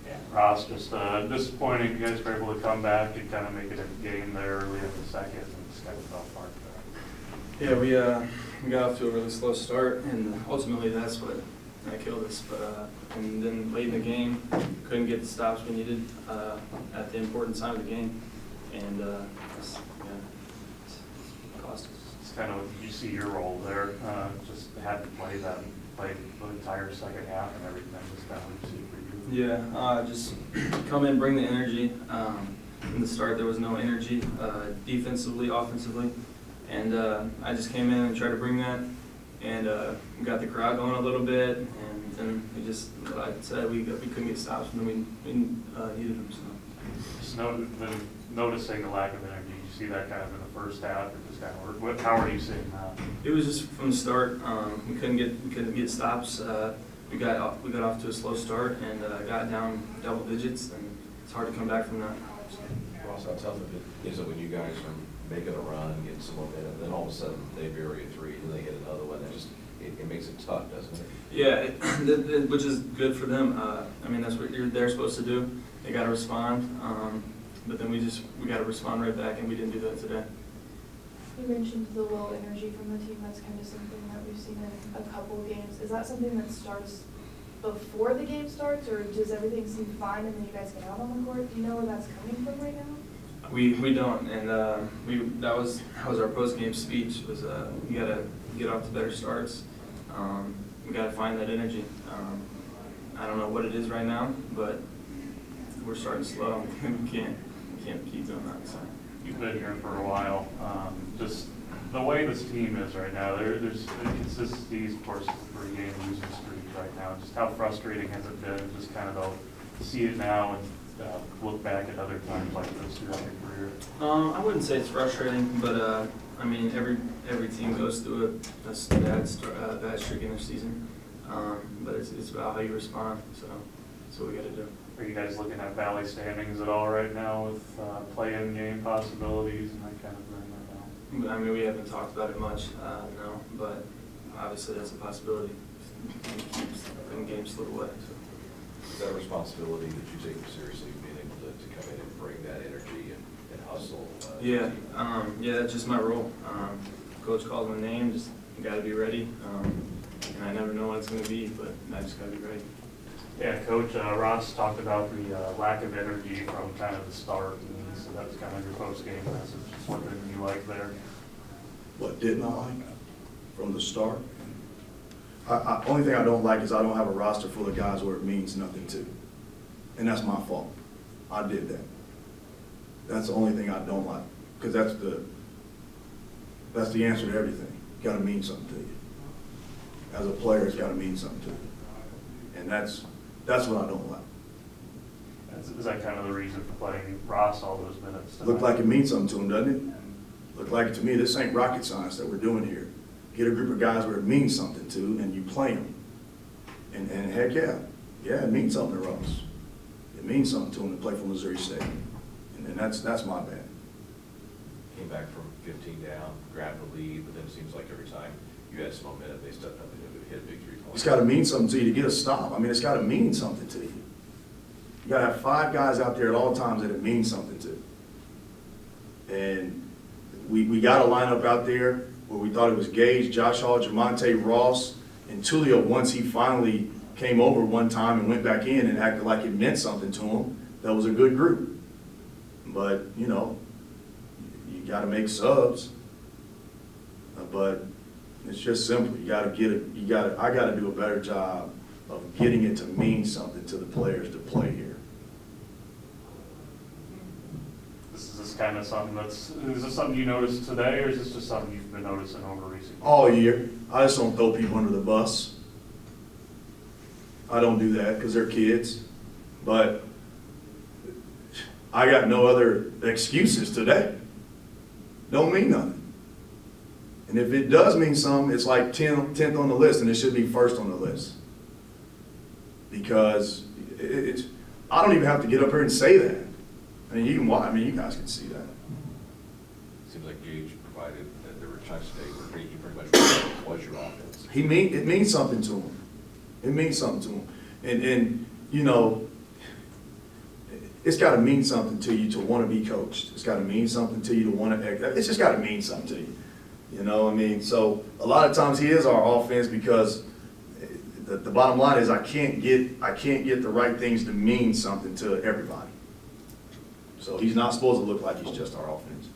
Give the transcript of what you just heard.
Yeah, Ross, just disappointing. You guys were able to come back and kind of make it a game there early in the second, and just kind of fell apart there. Yeah, we got off to a really slow start, and ultimately that's what killed us. But and then late in the game, couldn't get the stops we needed at the important time of the game, and it's cost us. It's kind of, you see your role there, just had to play the entire second half and everything, just kind of what you see for you. Yeah, just come in, bring the energy. In the start, there was no energy defensively, offensively, and I just came in and tried to bring that, and got the crowd going a little bit, and then we just, like I said, we couldn't get stops, and then we needed them. So. Just noticing the lack of energy. You see that kind of in the first half, or just kind of, how are you seeing that? It was just from the start. We couldn't get stops. We got off to a slow start and got down double digits, and it's hard to come back from that. Ross, how tough is it when you guys are making a run and getting some momentum, then all of a sudden they bury a three and they hit another one? It makes it tough, doesn't it? Yeah, which is good for them. I mean, that's what they're supposed to do. They got to respond, but then we got to respond right back, and we didn't do that today. You mentioned the low energy from the team. That's kind of something that we've seen in a couple of games. Is that something that starts before the game starts, or does everything seem fine and then you guys get out on the court? Do you know where that's coming from right now? We don't, and that was our post-game speech. Was we got to get off to better starts. We got to find that energy. I don't know what it is right now, but we're starting slow. We can't keep doing that. So. You've been here for a while. Just the way this team is right now, there's inconsistencies. Of course, it's a 3-game losing streak right now. Just how frustrating has it been? Just kind of see it now and look back at other times like this throughout your career. I wouldn't say it's frustrating, but I mean every team goes through a bad streak in their season. But it's about how you respond. So that's what we got to do. Are you guys looking at Valley standings at all right now with play-in game possibilities and that kind of thing right now? I mean, we haven't talked about it much, no, but obviously that's a possibility. Keeps games slip away. So. Is that a responsibility that you take seriously, being able to come in and bring that energy and hustle? Yeah, that's just my role. Coach calls my name, just got to be ready, and I never know what it's going to be, but I just got to be ready. Yeah, Coach Ross talked about the lack of energy from kind of the start, and so that's kind of your post-game message. Just what did you like there? What didn't I like from the start? Only thing I don't like is I don't have a roster full of guys where it means nothing to, and that's my fault. I did that. That's the only thing I don't like, because that's the answer to everything. It's got to mean something to you. As a player, it's got to mean something to you, and that's what I don't like. Is that kind of the reason for playing Ross all those minutes tonight? Look like it means something to him, doesn't it? Look like, to me, this ain't rocket science that we're doing here. Get a group of guys where it means something to, and you play them. And heck yeah, it means something to Ross. It means something to him to play for Missouri State. And that's my bad. Came back from 15 down, grabbed the lead, but then it seems like every time you had some momentum, they stepped up and hit a big 3-point. It's got to mean something to you to get a stop. I mean, it's got to mean something to you. You got to have 5 guys out there at all times that it means something to. And we got a lineup out there where we thought it was Gage, Josh Hall, Jamonte Ross, and Tulio once he finally came over one time and went back in and acted like it meant something to him. That was a good group. But, you got to make subs. But it's just simple. I got to do a better job of getting it to mean something to the players to play here. Is this kind of something is this something you noticed today, or is this just something you've been noticing over recent years? All year. I just don't throw people under the bus. I don't do that because they're kids. But I got no other excuses today. Don't mean nothing. And if it does mean something, it's like 10th on the list, and it should be first on the list. Because I don't even have to get up here and say that. I mean, you guys can see that. Seems like Gage provided that there were chunks today where he pretty much was your offense. It means something to him. It means something to him. And it's gotta mean something to you to wanna be coached. It's gotta mean something to you to wanna, it's just gotta mean something to you. You know what I mean? So a lot of times he is our offense because the bottom line is I can't get the right things to mean something to everybody. So he's not supposed to look like he's just our offense.